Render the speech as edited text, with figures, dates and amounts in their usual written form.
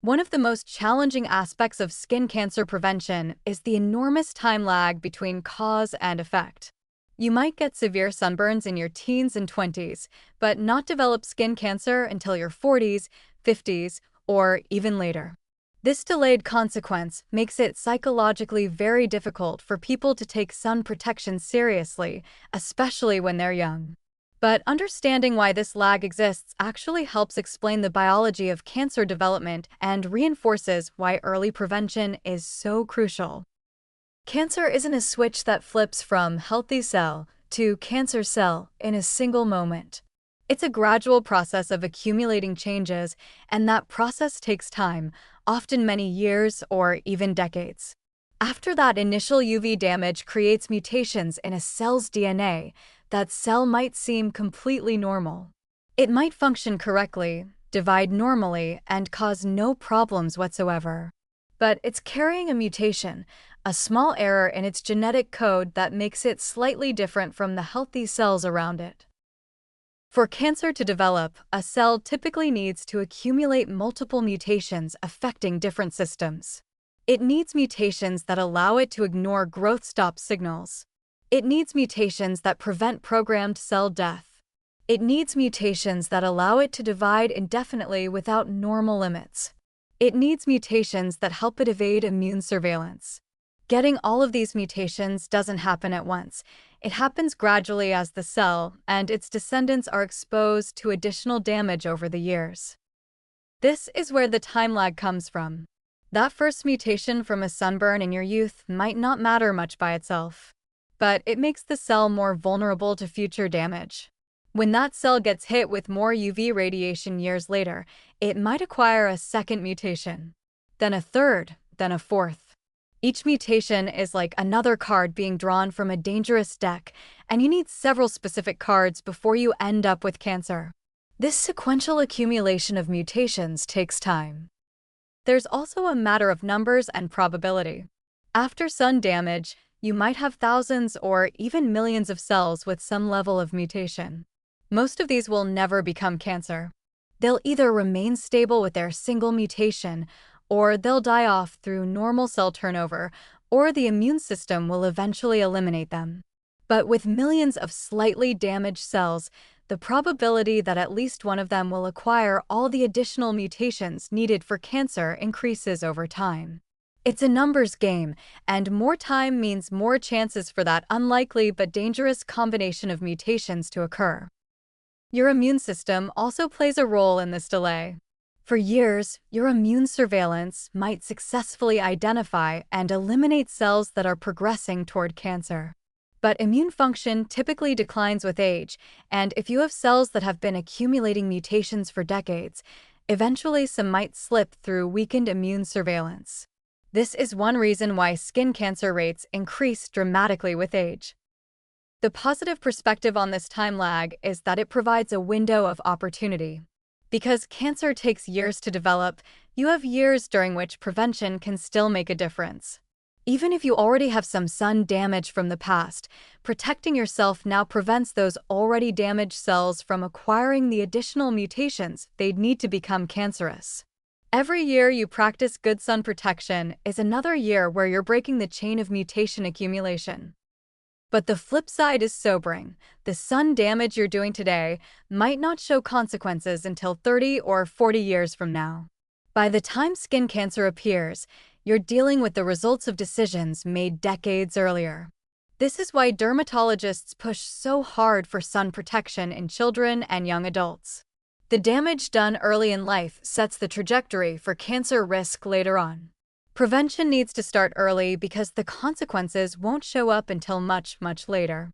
One of the most challenging aspects of skin cancer prevention is the enormous time lag between cause and effect. You might get severe sunburns in your teens and 20s, but not develop skin cancer until your 40s, 50s, or even later. This delayed consequence makes it psychologically very difficult for people to take sun protection seriously, especially when they're young. But understanding why this lag exists actually helps explain the biology of cancer development and reinforces why early prevention is so crucial. Cancer isn't a switch that flips from healthy cell to cancer cell in a single moment. It's a gradual process of accumulating changes, and that process takes time, often many years or even decades. After that initial UV damage creates mutations in a cell's DNA, that cell might seem completely normal. It might function correctly, divide normally, and cause no problems whatsoever. But it's carrying a mutation, a small error in its genetic code that makes it slightly different from the healthy cells around it. For cancer to develop, a cell typically needs to accumulate multiple mutations affecting different systems. It needs mutations that allow it to ignore growth stop signals. It needs mutations that prevent programmed cell death. It needs mutations that allow it to divide indefinitely without normal limits. It needs mutations that help it evade immune surveillance. Getting all of these mutations doesn't happen at once. It happens gradually as the cell and its descendants are exposed to additional damage over the years. This is where the time lag comes from. That first mutation from a sunburn in your youth might not matter much by itself, but it makes the cell more vulnerable to future damage. When that cell gets hit with more UV radiation years later, it might acquire a second mutation, then a third, then a fourth. Each mutation is like another card being drawn from a dangerous deck, and you need several specific cards before you end up with cancer. This sequential accumulation of mutations takes time. There's also a matter of numbers and probability. After sun damage, you might have thousands or even millions of cells with some level of mutation. Most of these will never become cancer. They'll either remain stable with their single mutation, or they'll die off through normal cell turnover, or the immune system will eventually eliminate them. But with millions of slightly damaged cells, the probability that at least one of them will acquire all the additional mutations needed for cancer increases over time. It's a numbers game, and more time means more chances for that unlikely but dangerous combination of mutations to occur. Your immune system also plays a role in this delay. For years, your immune surveillance might successfully identify and eliminate cells that are progressing toward cancer. But immune function typically declines with age, and if you have cells that have been accumulating mutations for decades, eventually some might slip through weakened immune surveillance. This is one reason why skin cancer rates increase dramatically with age. The positive perspective on this time lag is that it provides a window of opportunity. Because cancer takes years to develop, you have years during which prevention can still make a difference. Even if you already have some sun damage from the past, protecting yourself now prevents those already damaged cells from acquiring the additional mutations they'd need to become cancerous. Every year you practice good sun protection is another year where you're breaking the chain of mutation accumulation. But the flip side is sobering. The sun damage you're doing today might not show consequences until 30 or 40 years from now. By the time skin cancer appears, you're dealing with the results of decisions made decades earlier. This is why dermatologists push so hard for sun protection in children and young adults. The damage done early in life sets the trajectory for cancer risk later on. Prevention needs to start early because the consequences won't show up until much, much later.